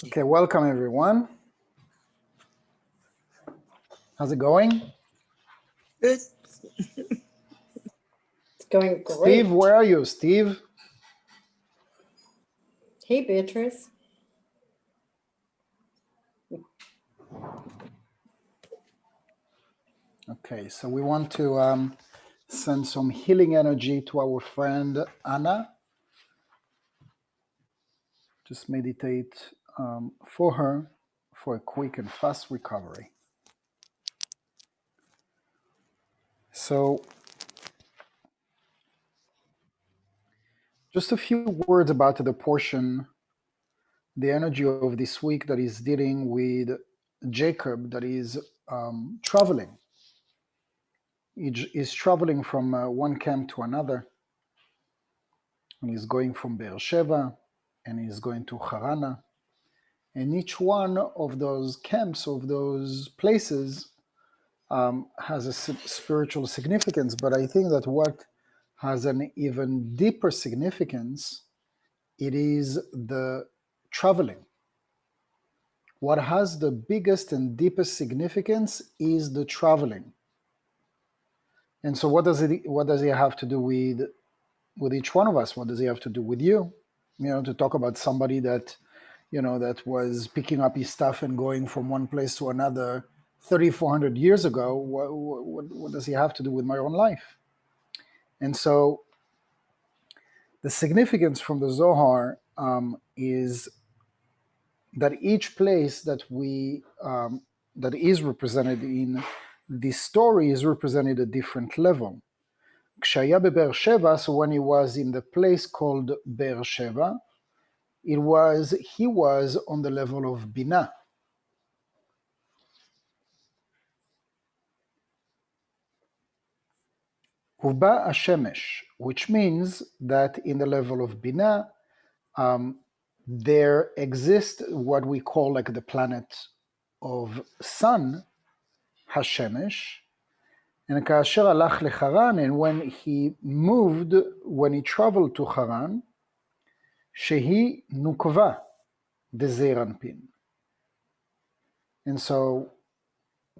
Okay, welcome everyone. How's it going? Good. It's going great. Steve, where are you, Steve? Hey, Beatrice. Okay, so we want to send some healing energy to our friend Anna. Just meditate for her for a quick and fast recovery. So, just a few words about the portion, the energy of this week that is dealing with Jacob, that is traveling. He is traveling from one camp to another. And he's going from Beersheba, and he's going to Harana. And each one of those camps, of those places, has a spiritual significance. But I think that what has an even deeper significance, it is the traveling. What has the biggest and deepest significance is the traveling. And so what does it have to do with each one of us? What does it have to do with you? To talk about somebody that, that was picking up his stuff and going from one place to another 3,400 years ago. What does he have to do with my own life? And so the significance from the Zohar is that each place that that is represented in this story is represented at a different level. Kshaya be'Be'er Sheva, so when he was in the place called Be'er Sheva, he was on the level of Binah. Huba Hashemesh, which means that in the level of Binah, there exists what we call like the planet of sun, Hashemesh, and Kasher Alach leCharan, and when he traveled to Haran, Shehi Nukva, the Zeranpin. And so,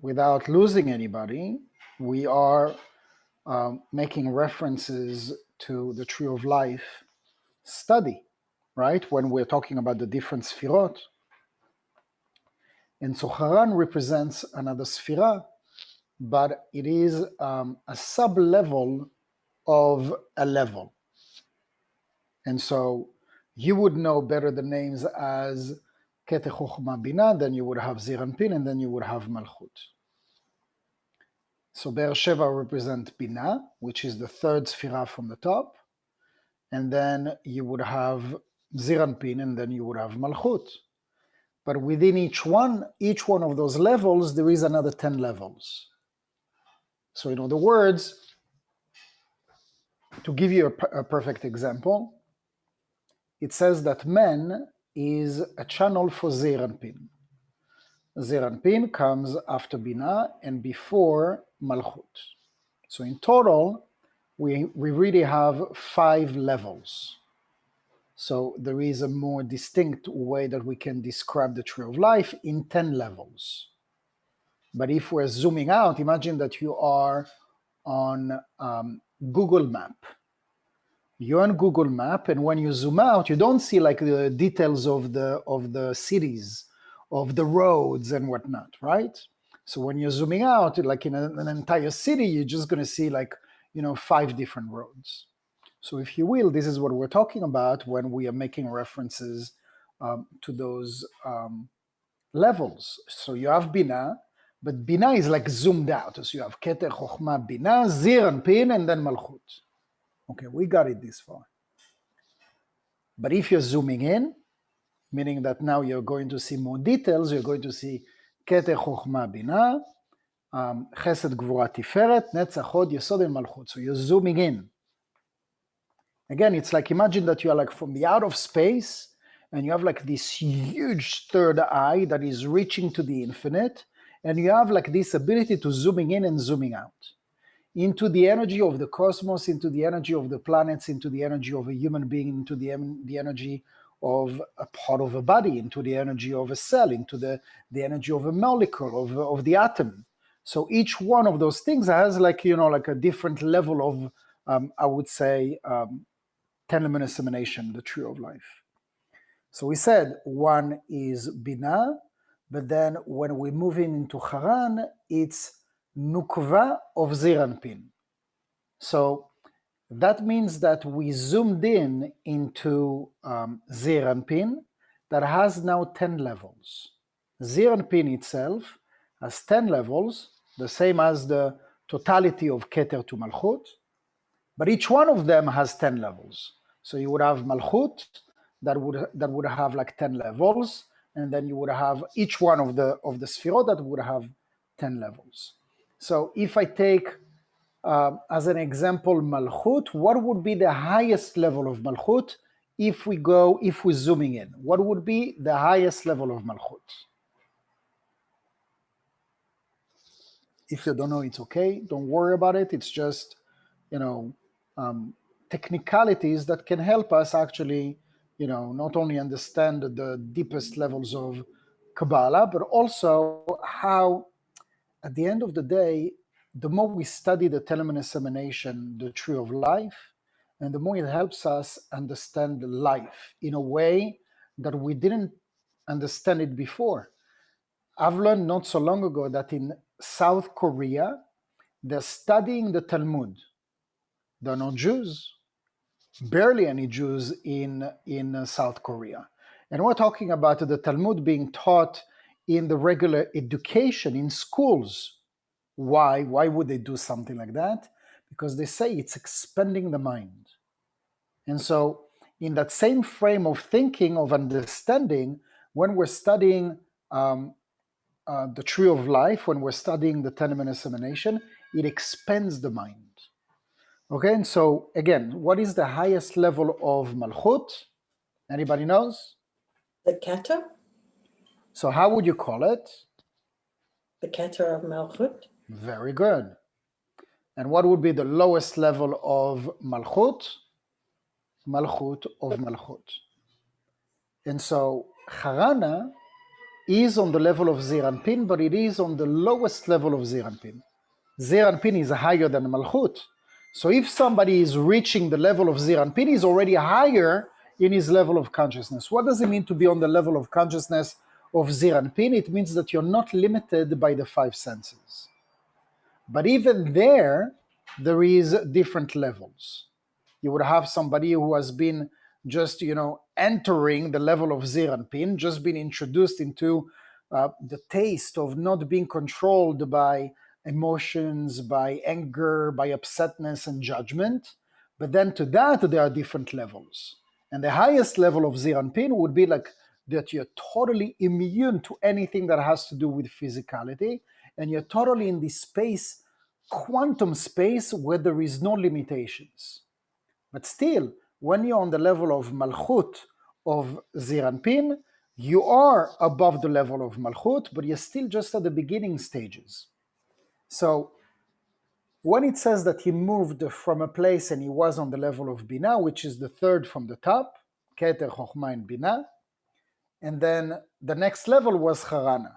without losing anybody, we are making references to the Tree of Life study, right? When we're talking about the different Sfirot. And so Haran represents another Sfira, but it is a sub-level of a level. And so you would know better the names as Ketech Chochma Binah, then you would have Zeranpin, and then you would have Malchut. So Be'er Sheva represents Binah, which is the third Sfira from the top. And then you would have Zeranpin, and then you would have Malchut. But within each one of those levels, there is another 10 levels. So in other words, to give you a perfect example, it says that man is a channel for Zeranpin. Zeranpin comes after Binah and before Malchut. So in total, we really have 5 levels. So there is a more distinct way that we can describe the Tree of Life in 10 levels. But if we're zooming out, imagine that you are on Google Map. You're on Google Map, and when you zoom out, you don't see like the details of the cities, of the roads and whatnot, right? So when you're zooming out, like in an entire city, you're just going to see like 5 different roads. So if you will, this is what we're talking about when we are making references to those levels. So you have Binah, but Binah is like zoomed out. So you have Keter, Chochma, Binah, Zeranpin, and then Malchut. Okay, we got it this far. But if you're zooming in, meaning that now you're going to see more details, you're going to see Keter, Chochma, Binah, Chesed, Gvura, Tiferet, Netzach, Hod, Yesod, and Malchut. So you're zooming in. Again, it's like, imagine that you are like from the out of space and you have like this huge third eye that is reaching to the infinite, and you have like this ability to zooming in and zooming out into the energy of the cosmos, into the energy of the planets, into the energy of a human being, into the energy of a part of a body, into the energy of a cell, into the energy of a molecule, of the atom. So each one of those things has like a different level of, I would say, tenement emanation, the tree of life. So we said one is Bina, but then when we move into Haran, it's Nukva of Ziranpin. So that means that we zoomed in into Ziranpin that has now 10 levels. Ziranpin itself has 10 levels, the same as the totality of Keter to Malchut, but each one of them has 10 levels. So you would have Malchut that would have like 10 levels, and then you would have each one of the Sfirot that would have 10 levels. So if I take as an example Malchut, what would be the highest level of Malchut if we're zooming in? What would be the highest level of Malchut? If you don't know, it's okay. Don't worry about it. It's just, technicalities that can help us actually, not only understand the deepest levels of Kabbalah, but also how, at the end of the day, the more we study the telement emanation, the tree of life, and the more it helps us understand life in a way that we didn't understand it before. I've learned not so long ago that in South Korea, they're studying the Talmud. There are no Jews, barely any Jews in South Korea. And we're talking about the Talmud being taught in the regular education in schools. Why? Why would they do something like that? Because they say it's expanding the mind. And so in that same frame of thinking, of understanding, when we're studying the tree of life, when we're studying the tenement emanation, it expands the mind. Okay, and so again, what is the highest level of Malchut? Anybody knows? The Keter? So how would you call it? The Keter of Malchut? Very good. And what would be the lowest level of Malchut? Malchut of Malchut. And so Harana is on the level of Ziranpin, but it is on the lowest level of Ziranpin. Ziranpin is higher than Malchut. So if somebody is reaching the level of Ziranpin, he's already higher in his level of consciousness. What does it mean to be on the level of consciousness of Ziranpin? It means that you're not limited by the five senses. But even there is different levels. You would have somebody who has been just, entering the level of Ziranpin, just been introduced into the taste of not being controlled by emotions, by anger, by upsetness and judgment. But then to that, there are different levels. And the highest level of Ziranpin would be like that you're totally immune to anything that has to do with physicality, and you're totally in this space, quantum space, where there is no limitations. But still, when you're on the level of Malchut of Ziranpin, you are above the level of Malchut, but you're still just at the beginning stages. So when it says that he moved from a place and he was on the level of Bina, which is the third from the top, Keter, Chochma, and Bina, and then the next level was Harana.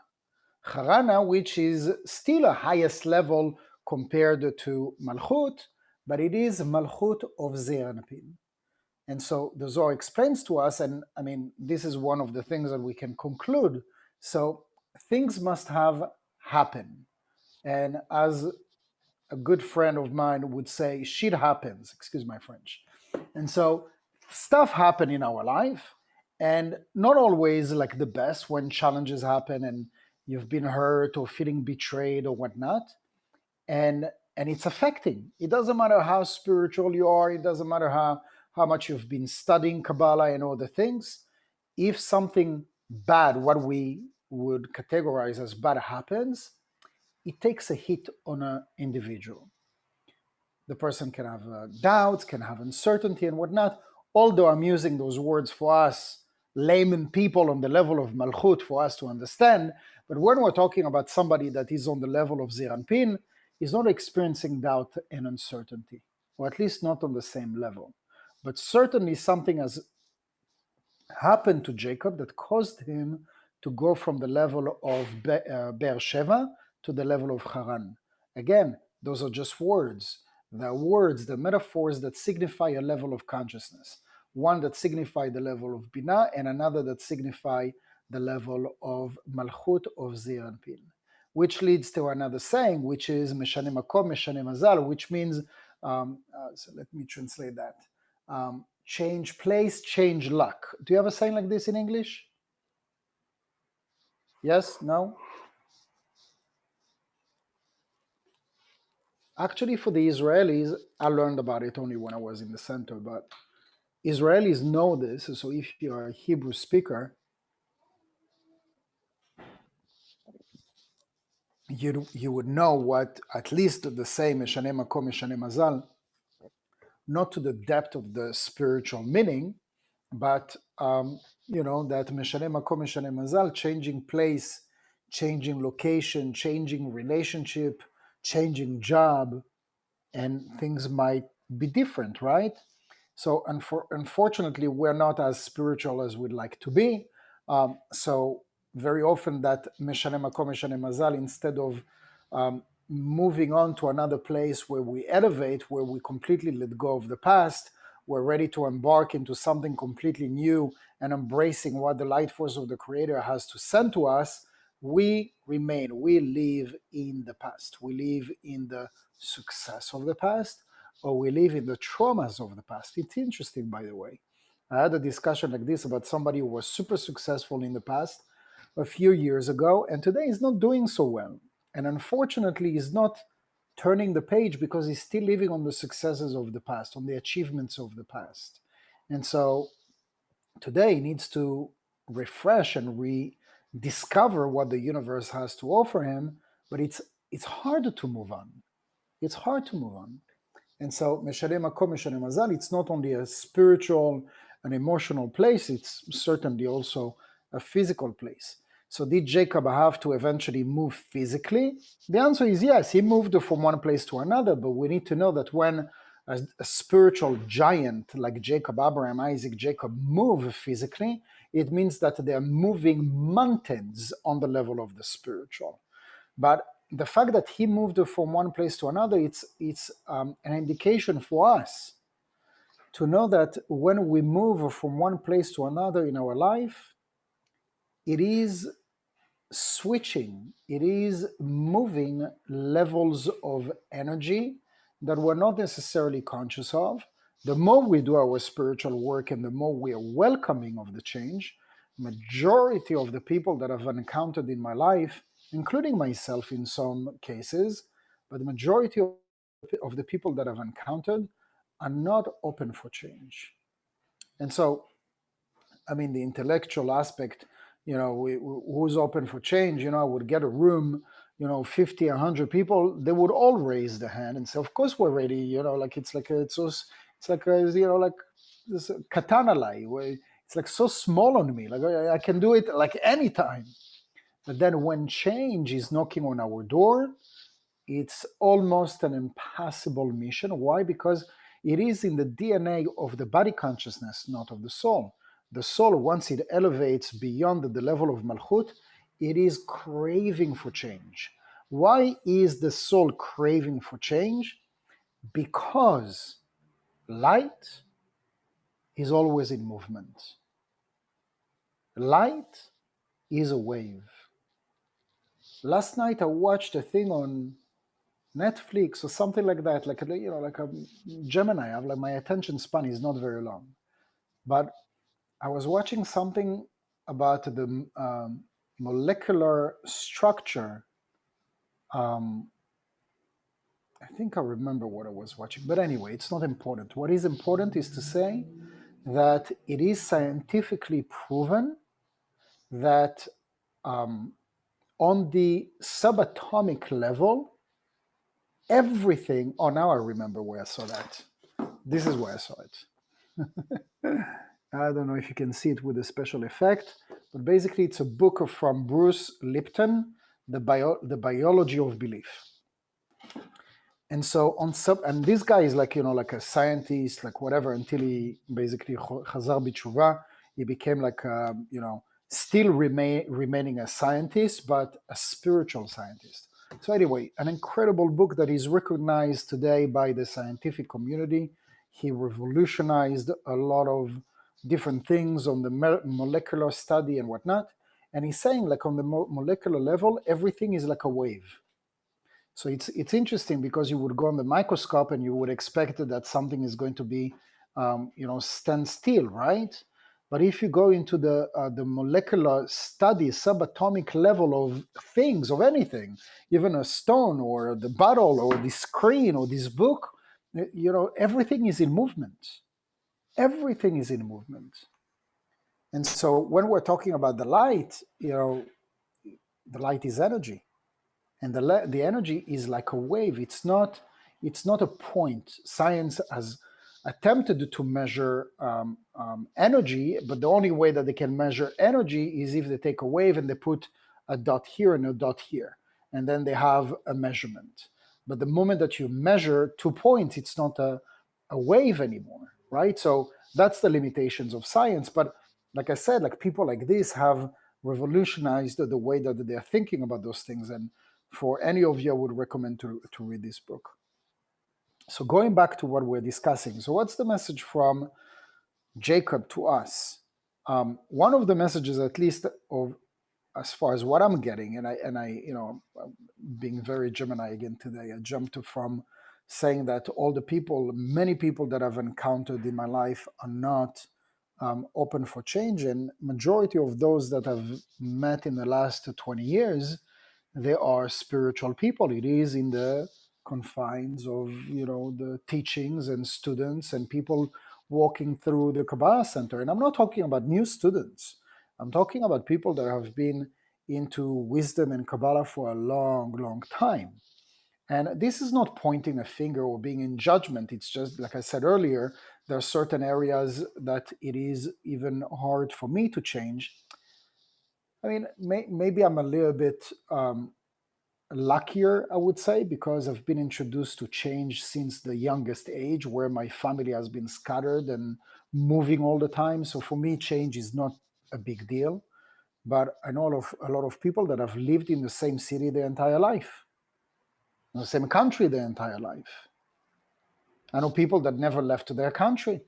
Harana, which is still a highest level compared to Malchut, but it is Malchut of Ziranpin. And so the Zohar explains to us, and I mean, this is one of the things that we can conclude. So things must have happened. And as a good friend of mine would say, shit happens, excuse my French. And so stuff happen in our life, and not always like the best when challenges happen and you've been hurt or feeling betrayed or whatnot. And it's affecting. It doesn't matter how spiritual you are, it doesn't matter how much you've been studying Kabbalah and all the things. If something bad, what we would categorize as bad, happens, it takes a hit on an individual. The person can have doubts, can have uncertainty and whatnot, although I'm using those words for us layman people on the level of Malchut for us to understand. But when we're talking about somebody that is on the level of Ziranpin, is not experiencing doubt and uncertainty, or at least not on the same level. But certainly something has happened to Jacob that caused him to go from the level of Beersheba to the level of Haran. Again, those are just words. The words, the metaphors that signify a level of consciousness. One that signify the level of Binah and another that signify the level of Malchut of Zeir Anpin. Which leads to another saying, which is Meshane Makom, Meshane Mazal, which means, so let me translate that. Change place, change luck. Do you have a saying like this in English? Yes? No? Actually, for the Israelis, I learned about it only when I was in the center, but Israelis know this. So if you're a Hebrew speaker, you would know what at least the same Meshane Makom, Meshane Mazal, not to the depth of the spiritual meaning, but that Meshane Makom, Meshane Mazal, changing place, changing location, changing relationship, changing job, and things might be different, right? So unfortunately, we're not as spiritual as we'd like to be. So very often that Meshane Makom, Meshane Mazal, instead of moving on to another place where we elevate, where we completely let go of the past, we're ready to embark into something completely new and embracing what the light force of the Creator has to send to us, we remain, we live in the past. We live in the success of the past, or we live in the traumas of the past. It's interesting, by the way. I had a discussion like this about somebody who was super successful in the past a few years ago, and today is not doing so well. And unfortunately, he's not turning the page because he's still living on the successes of the past, on the achievements of the past. And so today he needs to refresh and rediscover what the universe has to offer him, but it's harder to move on. It's hard to move on. And so Meshane Makom, Meshane Mazal, it's not only a spiritual and emotional place, it's certainly also a physical place. So did Jacob have to eventually move physically? The answer is yes, he moved from one place to another, but we need to know that when a spiritual giant like Jacob, Abraham, Isaac, Jacob move physically, it means that they're moving mountains on the level of the spiritual. But the fact that he moved from one place to another, it's an indication for us to know that when we move from one place to another in our life, it is switching, it is moving levels of energy that we're not necessarily conscious of. The more we do our spiritual work and the more we are welcoming of the change, majority of the people that I've encountered in my life, including myself in some cases, but the majority of the people that I've encountered are not open for change. And so, I mean, the intellectual aspect, who's open for change, I would get a room, 50, 100 people, they would all raise their hand and say, of course we're ready, it's like this katana lie, where it's like so small on me, like I can do it like anytime. But then when change is knocking on our door, it's almost an impossible mission. Why? Because it is in the DNA of the body consciousness, not of the soul. The soul, once it elevates beyond the level of Malchut, it is craving for change. Why is the soul craving for change? Because light is always in movement. Light is a wave. Last night I watched a thing on Netflix or something like that, like a Gemini. I have my attention span is not very long, but I was watching something about the molecular structure. I think I remember what I was watching, but anyway, it's not important. What is important is to say that it is scientifically proven that on the subatomic level, everything, now I remember where I saw that. This is where I saw it. I don't know if you can see it with a special effect, but basically it's a book from Bruce Lipton, The Biology of Belief. And so and this guy is like a scientist, like whatever, until he basically chazar b'tshuva. he became like still remaining a scientist, but a spiritual scientist. So anyway, an incredible book that is recognized today by the scientific community. He revolutionized a lot of different things on the molecular study and whatnot. And he's saying, like, on the molecular level, everything is like a wave. So it's interesting, because you would go on the microscope and you would expect that something is going to be, stand still, right? But if you go into the molecular study, subatomic level of things, of anything, even a stone or the bottle or the screen or this book, everything is in movement. Everything is in movement. And so when we're talking about the light, the light is energy. And the energy is like a wave. It's not a point. Science has attempted to measure energy, but the only way that they can measure energy is if they take a wave and they put a dot here and a dot here, and then they have a measurement. But the moment that you measure 2 points, it's not a wave anymore, right? So that's the limitations of science. But like I said, like, people like this have revolutionized the way that they're thinking about those things. And for any of you, I would recommend to read this book. So going back to what we're discussing. So what's the message from Jacob to us? One of the messages, at least of as far as what I'm getting, and I being very Gemini again today, I jumped from saying that many people that I've encountered in my life are not open for change, and majority of those that I've met in the last 20 years, they are spiritual people. It is in the confines of the teachings and students and people walking through the Kabbalah Center. And I'm not talking about new students. I'm talking about people that have been into wisdom and Kabbalah for a long, long time. And this is not pointing a finger or being in judgment. It's just, like I said earlier, there are certain areas that it is even hard for me to change. I mean, maybe I'm a little bit luckier, I would say, because I've been introduced to change since the youngest age, where my family has been scattered and moving all the time. So for me, change is not a big deal. But I know a lot of people that have lived in the same city their entire life, in the same country their entire life. I know people that never left their country.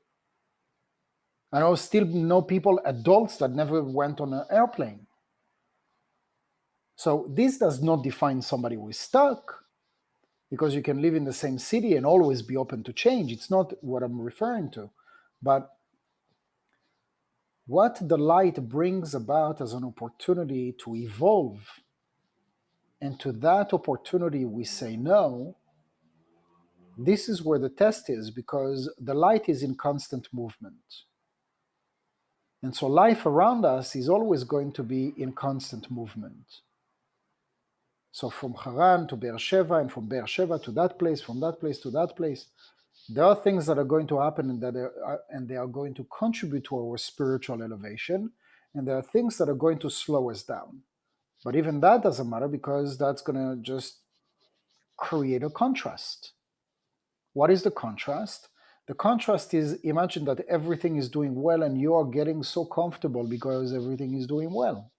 I still know people, adults, that never went on an airplane. So this does not define somebody who is stuck, because you can live in the same city and always be open to change. It's not what I'm referring to. But what the light brings about as an opportunity to evolve, and to that opportunity we say no, this is where the test is, because the light is in constant movement. And so life around us is always going to be in constant movement. So from Haran to Beersheba, and from Beersheba to that place, from that place to that place, there are things that are going to happen, and they are going to contribute to our spiritual elevation. And there are things that are going to slow us down. But even that doesn't matter, because that's going to just create a contrast. What is the contrast? The contrast is, imagine that everything is doing well and you are getting so comfortable because everything is doing well.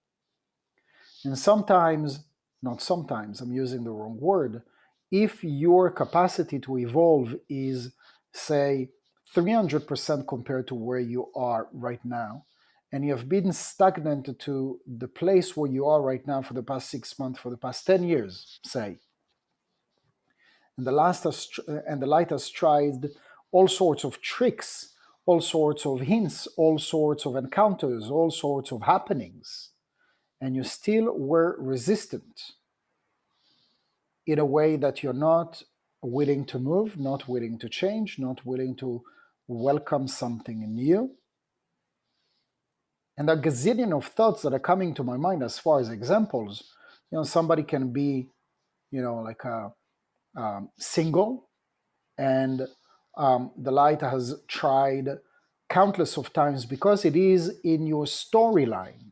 And sometimes, not sometimes, I'm using the wrong word, if your capacity to evolve is, say, 300% compared to where you are right now, and you have been stagnant to the place where you are right now for the past 6 months, for the past 10 years, say, and the light has tried all sorts of tricks, all sorts of hints, all sorts of encounters, all sorts of happenings, and you still were resistant in a way that you're not willing to move, not willing to change, not willing to welcome something new. And a gazillion of thoughts that are coming to my mind as far as examples. Somebody can be, like a single, and the light has tried countless of times, because it is in your storyline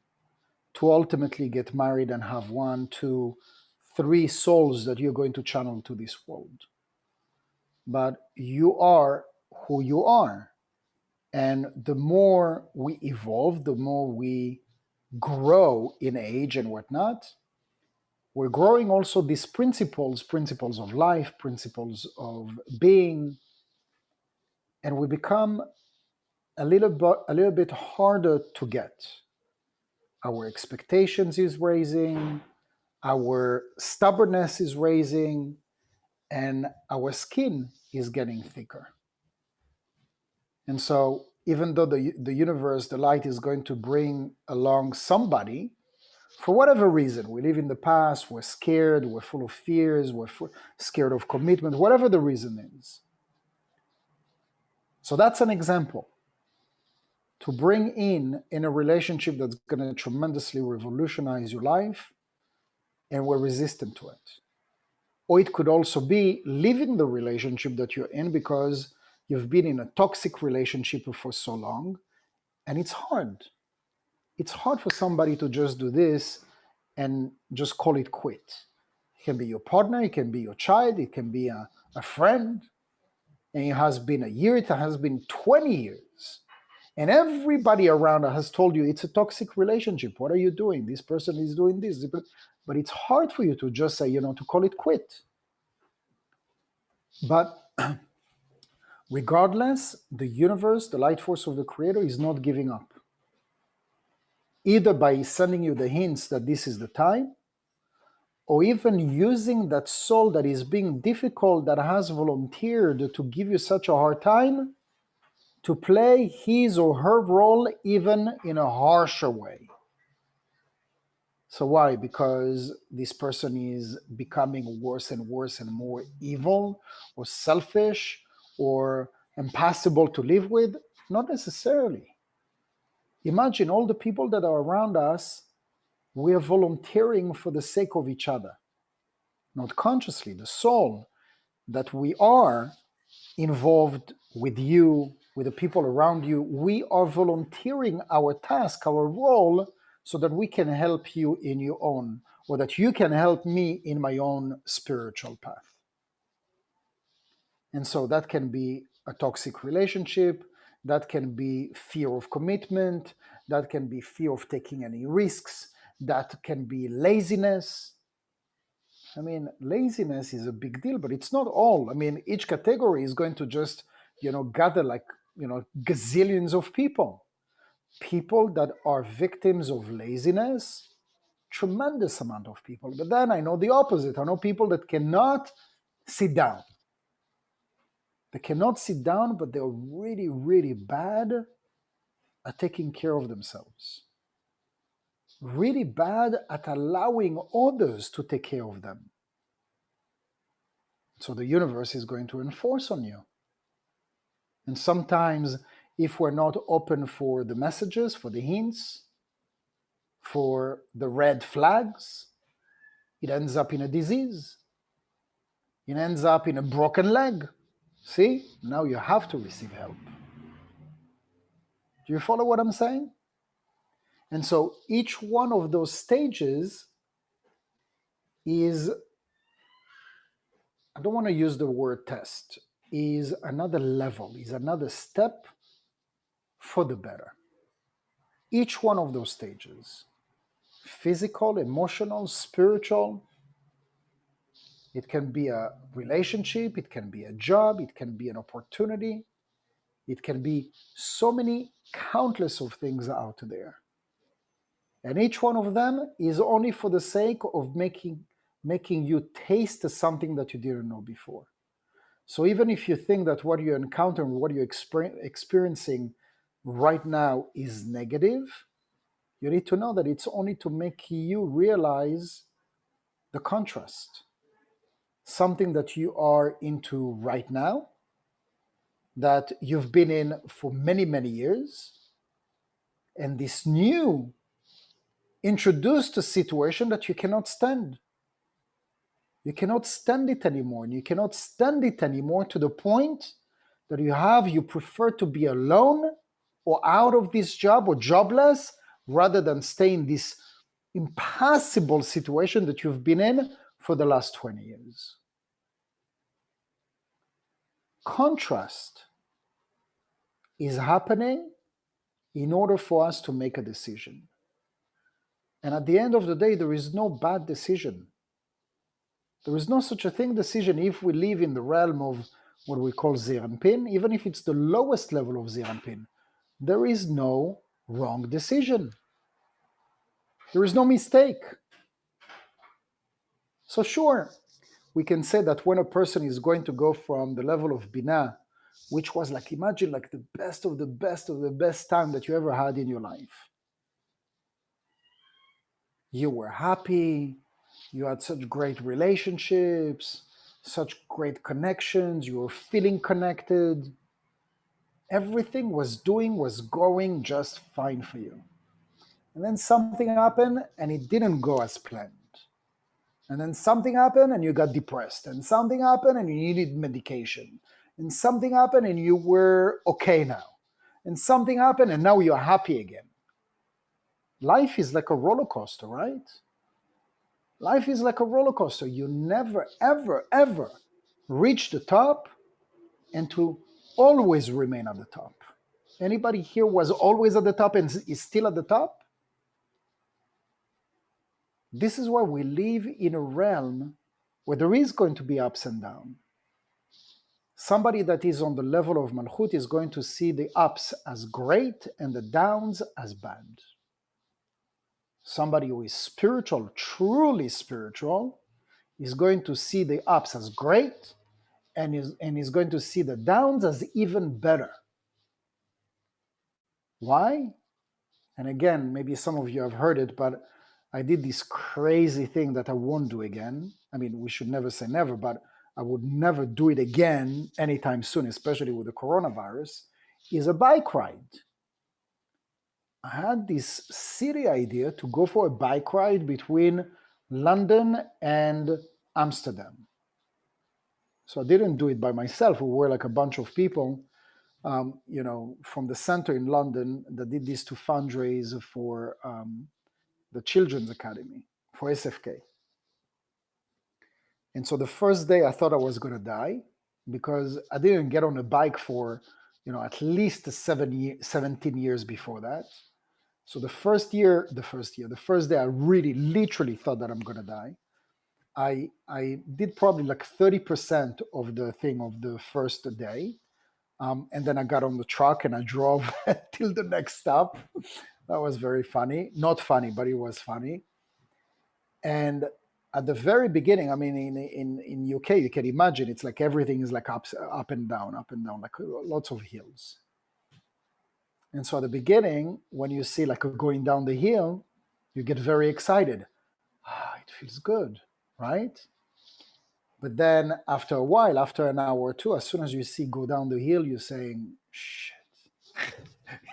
to ultimately get married and have 1, 2, 3 souls that you're going to channel to this world. But you are who you are, And the more we evolve, the more we grow in age and whatnot, we're growing also these principles of life, principles of being, and we become a little bit harder to get. Our expectations is raising, our stubbornness is raising, and our skin is getting thicker. And so even though the universe, the light is going to bring along somebody, for whatever reason, we live in the past, we're scared, we're full of fears, we're scared of commitment, whatever the reason is. So that's an example. To bring in a relationship that's going to tremendously revolutionize your life, and we're resistant to it. Or it could also be leaving the relationship that you're in because you've been in a toxic relationship for so long, and it's hard. It's hard for somebody to just do this and just call it quit. It can be your partner, it can be your child, it can be a friend, and it has been a year, it has been 20 years. And everybody around has told you it's a toxic relationship. What are you doing? This person is doing this. But it's hard for you to just say, to call it quit. But regardless, the universe, the light force of the Creator is not giving up. Either by sending you the hints that this is the time, or even using that soul that is being difficult, that has volunteered to give you such a hard time, to play his or her role even in a harsher way. So why? Because this person is becoming worse and worse and more evil or selfish or impossible to live with? Not necessarily. Imagine all the people that are around us, we are volunteering for the sake of each other. Not consciously, the soul that we are involved with you, with the people around you, we are volunteering our task, our role, so that we can help you in your own, or that you can help me in my own spiritual path. And so that can be a toxic relationship, that can be fear of commitment, that can be fear of taking any risks, that can be laziness. I mean, laziness is a big deal, but it's not all. I mean, each category is going to just, gather like, gazillions of people. People that are victims of laziness, tremendous amount of people. But then I know the opposite. I know people that cannot sit down. They cannot sit down, but they're really, really bad at taking care of themselves. Really bad at allowing others to take care of them. So the universe is going to enforce on you. And sometimes if we're not open for the messages, for the hints, for the red flags, it ends up in a disease. It ends up in a broken leg. See, now you have to receive help. Do you follow what I'm saying? And so each one of those stages is, I don't want to use the word test, is another level, is another step for the better. Each one of those stages, physical, emotional, spiritual, it can be a relationship, it can be a job, it can be an opportunity, it can be so many countless of things out there. And each one of them is only for the sake of making you taste something that you didn't know before. So even if you think that what you're encountering, what you're experiencing right now is negative, you need to know that it's only to make you realize the contrast. Something that you are into right now, that you've been in for many, many years, and this new introduced a situation that you cannot stand. You cannot stand it anymore, and you cannot stand it anymore to the point that you prefer to be alone or out of this job or jobless rather than stay in this impossible situation that you've been in for the last 20 years. Contrast is happening in order for us to make a decision. And at the end of the day, there is no bad decision. There is no such a thing decision if we live in the realm of what we call Zeir Anpin, even if it's the lowest level of Zeir Anpin. There is no wrong decision. There is no mistake. So sure, we can say that when a person is going to go from the level of Binah, which was like, imagine like the best of the best of the best time that you ever had in your life. You were happy, you had such great relationships, such great connections, you were feeling connected. Everything was going just fine for you. And then something happened and it didn't go as planned. And then something happened and you got depressed. And something happened and you needed medication. And something happened and you were okay now. And something happened and now you're happy again. Life is like a roller coaster, right? Life is like a roller coaster. You never, ever, ever reach the top and to always remain at the top. Anybody here was always at the top and is still at the top? This is why we live in a realm where there is going to be ups and downs. Somebody that is on the level of Malchut is going to see the ups as great and the downs as bad. Somebody who is spiritual, truly spiritual, is going to see the ups as great and is going to see the downs as even better. Why? And again, maybe some of you have heard it, but I did this crazy thing that I won't do again. I mean, we should never say never, but I would never do it again anytime soon, especially with the coronavirus, is a bike ride. I had this silly idea to go for a bike ride between London and Amsterdam. So I didn't do it by myself. We were like a bunch of people, from the center in London that did this to fundraise for the Children's Academy, for SFK. And so the first day I thought I was going to die because I didn't get on a bike for, at least 17 years before that. So the first day I really literally thought that I'm going to die. I did probably like 30% of the thing of the first day. And then I got on the truck and I drove till the next stop. That was very funny. Not funny, but it was funny. And at the very beginning, I mean, in UK, you can imagine it's like everything is like up and down, like lots of hills. And so at the beginning, when you see like going down the hill, you get very excited. It feels good, right? But then after a while, after an hour or two, as soon as you see go down the hill, you're saying, shit,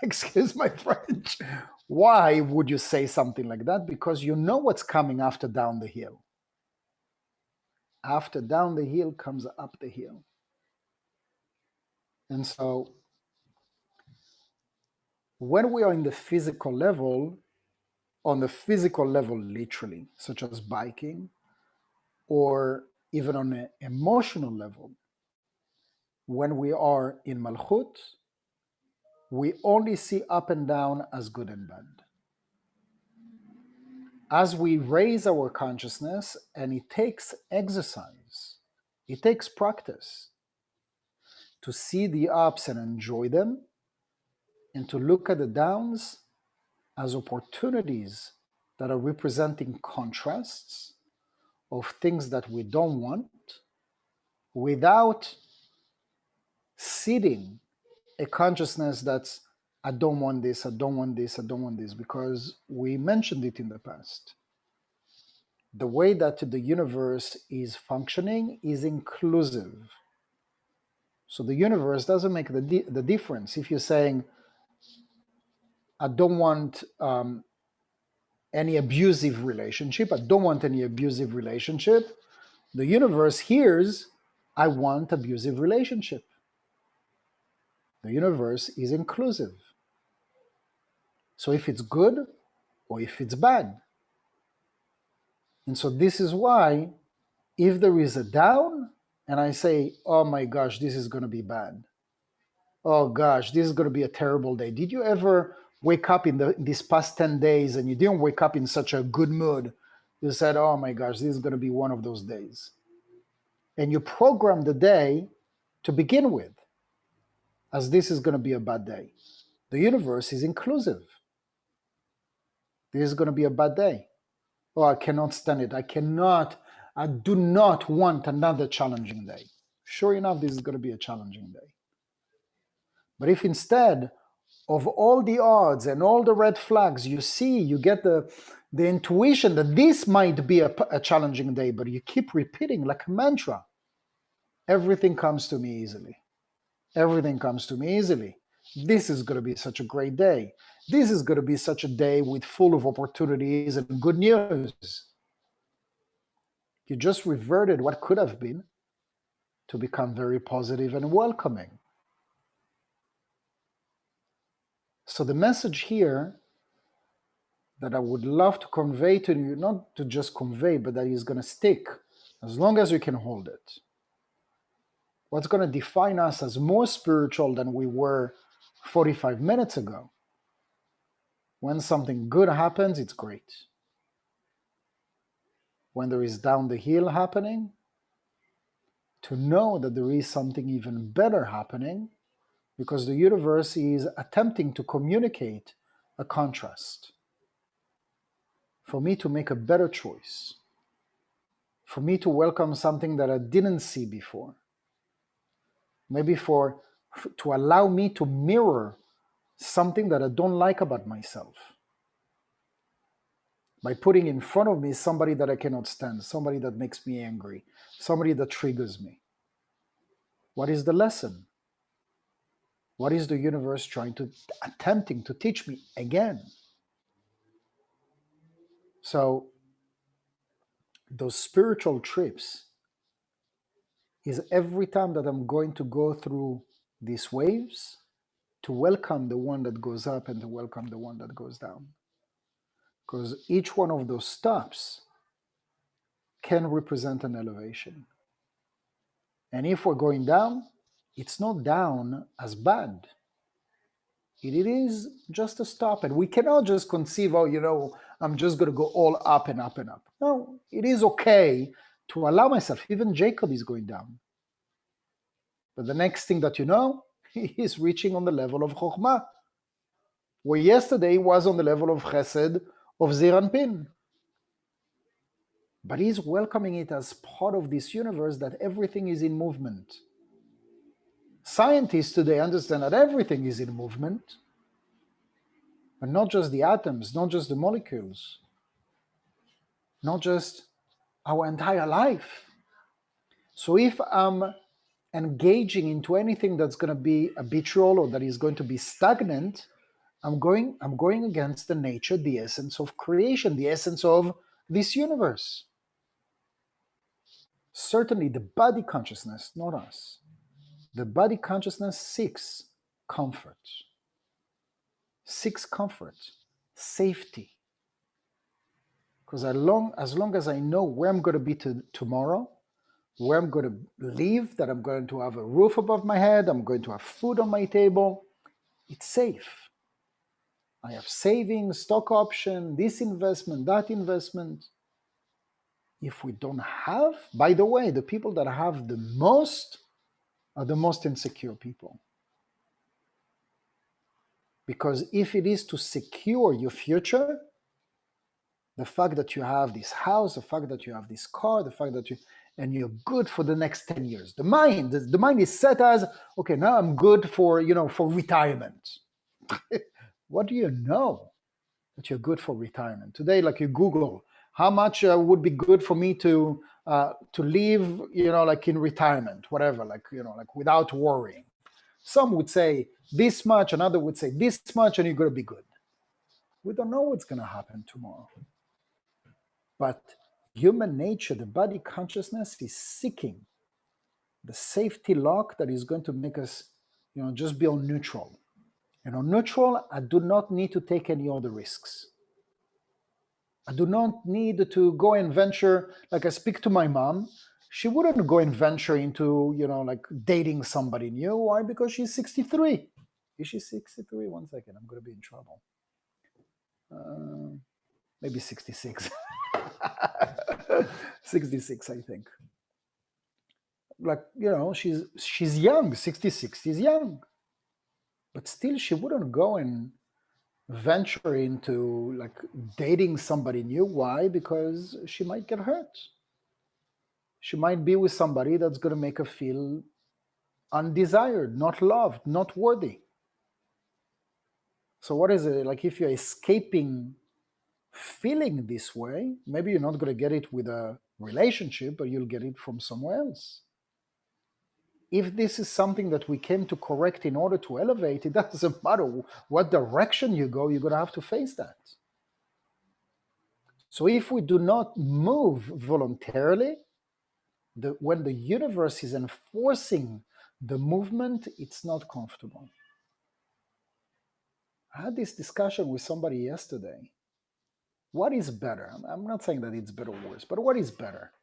excuse my French. Why would you say something like that? Because you know what's coming after down the hill. After down the hill comes up the hill. And so when we are in the physical level, on the physical level, literally, such as biking, or even on an emotional level, when we are in Malchut, we only see up and down as good and bad. As we raise our consciousness, and it takes exercise, it takes practice to see the ups and enjoy them, and to look at the downs as opportunities that are representing contrasts of things that we don't want, without seeding a consciousness that's, I don't want this, I don't want this, I don't want this, because we mentioned it in the past. The way that the universe is functioning is inclusive. So the universe doesn't make the difference. If you're saying, I don't want any abusive relationship, I don't want any abusive relationship, the universe hears, I want abusive relationship. The universe is inclusive. So if it's good or if it's bad. And so this is why if there is a down and I say, oh my gosh, this is going to be bad, oh gosh, this is going to be a terrible day. Did you ever wake up in these past 10 days and you didn't wake up in such a good mood? You said, oh my gosh, this is going to be one of those days. And you program the day to begin with, as this is going to be a bad day. The universe is inclusive. This is going to be a bad day. Oh, I cannot stand it. I do not want another challenging day. Sure enough, this is going to be a challenging day. But if instead of all the odds and all the red flags you see, you get the intuition that this might be a challenging day, but you keep repeating like a mantra, everything comes to me easily. Everything comes to me easily. This is going to be such a great day. This is going to be such a day with full of opportunities and good news. You just reverted what could have been to become very positive and welcoming. So the message here that I would love to convey to you, not to just convey, but that is going to stick as long as you can hold it. What's going to define us as more spiritual than we were 45 minutes ago? When something good happens, it's great. When there is down the hill happening, to know that there is something even better happening, because the universe is attempting to communicate a contrast. For me to make a better choice. For me to welcome something that I didn't see before. Maybe to allow me to mirror something that I don't like about myself. By putting in front of me somebody that I cannot stand, somebody that makes me angry, somebody that triggers me. What is the lesson? What is the universe attempting to teach me again? So those spiritual trips is every time that I'm going to go through these waves, to welcome the one that goes up and to welcome the one that goes down. Because each one of those stops can represent an elevation. And if we're going down, it's not down as bad. It is just a stop. And we cannot just conceive, I'm just going to go all up and up and up. No, it is okay to allow myself. Even Jacob is going down. But the next thing that you know, he is reaching on the level of Chokhmah. Where yesterday he was on the level of Chesed, of Zeir Anpin. But he's welcoming it as part of this universe that everything is in movement. Scientists today understand that everything is in movement, but not just the atoms, not just the molecules, not just our entire life. So if I'm engaging into anything that's going to be habitual or that is going to be stagnant, I'm going against the nature, the essence of creation, the essence of this universe. Certainly the body consciousness, not us. The body consciousness seeks comfort, safety. Because as long as I know where I'm going to be tomorrow, where I'm going to live, that I'm going to have a roof above my head, I'm going to have food on my table, it's safe. I have savings, stock option, this investment, that investment. If we don't have, by the way, the people that have the most are the most insecure people. Because if it is to secure your future, the fact that you have this house, the fact that you have this car, the fact that and you're good for the next 10 years. The mind is set as, okay, now I'm good for retirement. What do you know that you're good for retirement? Today, like you Google, how much would be good for me to live, like in retirement, whatever, like without worrying. Some would say this much, another would say this much, and you're going to be good. We don't know what's going to happen tomorrow. But human nature, the body consciousness is seeking the safety lock that is going to make us, just be on neutral. And on neutral, I do not need to take any other risks. I do not need to go and venture, like I speak to my mom. she wouldn't go and venture into, like dating somebody new. Why? Because she's 63. Is she 63? 1 second, I'm going to be in trouble. Maybe 66. 66, I think. Like, she's young. 66 is young. But still, she wouldn't go and venture into like dating somebody new. Why? Because she might get hurt. She might be with somebody that's going to make her feel undesired, not loved, not worthy. So what is it? Like if you're escaping feeling this way, maybe you're not going to get it with a relationship, but you'll get it from somewhere else. If this is something that we came to correct in order to elevate, it doesn't matter what direction you go, you're going to have to face that. So if we do not move voluntarily, when the universe is enforcing the movement, it's not comfortable. I had this discussion with somebody yesterday. What is better? I'm not saying that it's better or worse, but what is better?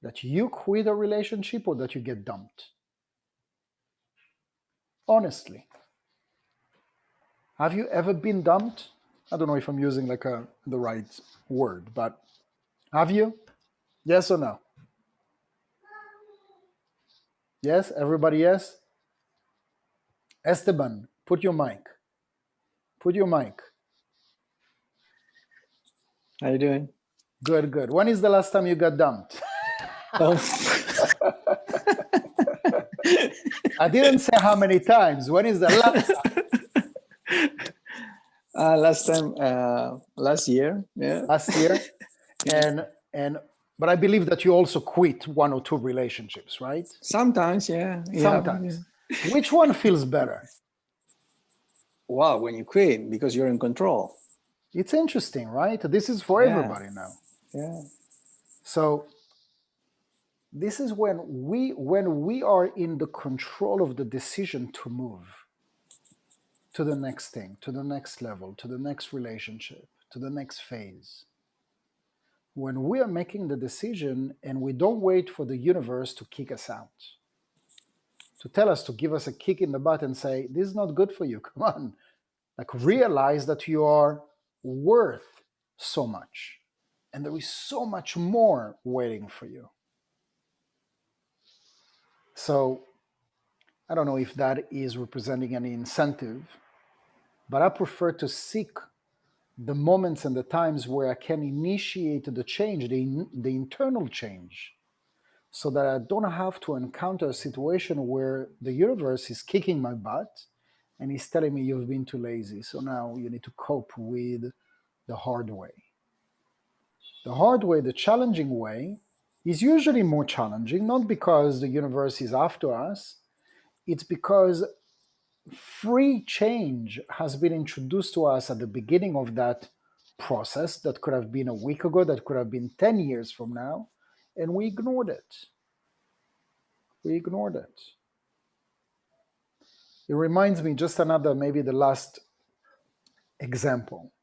That you quit a relationship or that you get dumped? Honestly. Have you ever been dumped? I don't know if I'm using like the right word, but have you? Yes or no? Yes? Everybody yes? Esteban, put your mic. Put your mic. How you doing? Good, good. When is the last time you got dumped? Oh. I didn't say how many times. When is the last time? Last time, last year, yeah. Last year? But I believe that you also quit 1 or 2 relationships, right? Sometimes, yeah. Sometimes. Yeah. Which one feels better? Wow, when you quit, because you're in control. It's interesting, right? This is for everybody now. Yeah. So this is when we are in the control of the decision to move to the next thing, to the next level, to the next relationship, to the next phase. When we are making the decision and we don't wait for the universe to kick us out, to tell us, to give us a kick in the butt and say, this is not good for you, come on. Like realize that you are worth so much and there is so much more waiting for you. So I don't know if that is representing any incentive, but I prefer to seek the moments and the times where I can initiate the change, the internal change, so that I don't have to encounter a situation where the universe is kicking my butt and he's telling me you've been too lazy. So now you need to cope with the hard way. The hard way, the challenging way, is usually more challenging, not because the universe is after us, it's because free change has been introduced to us at the beginning of that process that could have been a week ago, that could have been 10 years from now, and we ignored it. We ignored it. It reminds me, just another, maybe the last example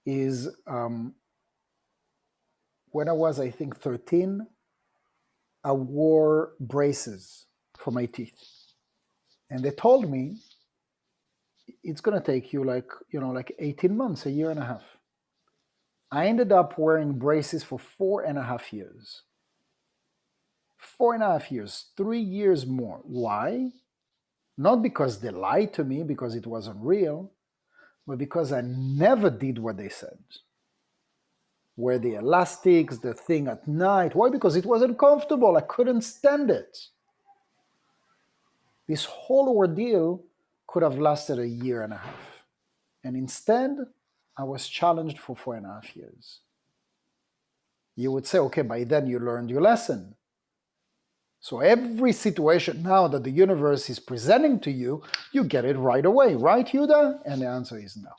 is when I was, I think, 13, I wore braces for my teeth. And they told me it's going to take you like 18 months, a year and a half. I ended up wearing braces for 4.5 years. 4.5 years, 3 years more. Why? Not because they lied to me, because it wasn't real, but because I never did what they said. Wear the elastics, the thing at night. Why? Because it wasn't comfortable. I couldn't stand it. This whole ordeal could have lasted a year and a half. And instead, I was challenged for 4.5 years. You would say, okay, by then you learned your lesson. So every situation now that the universe is presenting to you, you get it right away, right, Yehuda? And the answer is no.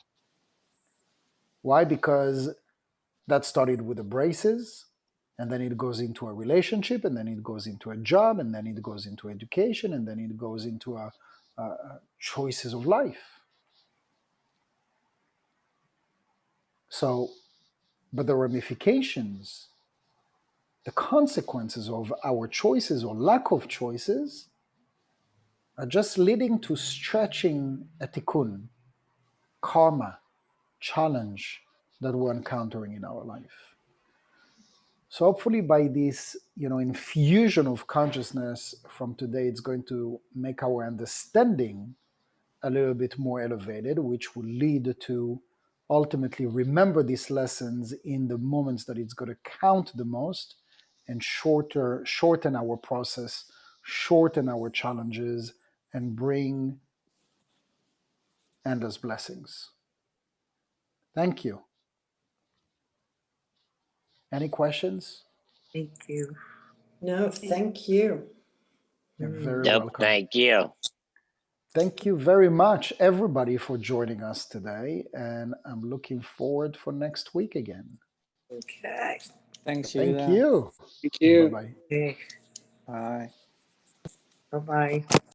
Why? Because that started with the braces, and then it goes into a relationship, and then it goes into a job, and then it goes into education, and then it goes into choices of life. So, but the ramifications the consequences of our choices or lack of choices are just leading to stretching a tikkun, karma, challenge that we're encountering in our life. So hopefully by this, infusion of consciousness from today, it's going to make our understanding a little bit more elevated, which will lead to ultimately remember these lessons in the moments that it's going to count the most, and shorten our process, shorten our challenges, and bring endless blessings. Thank you. Any questions? Thank you. No, thank you. You're very Nope, welcome. thank you. Thank you very much, everybody, for joining us today, and I'm looking forward for next week again. Okay. Thanks, Thank Yehuda. you. Thank you. Bye-bye. Okay. Bye. Bye-bye.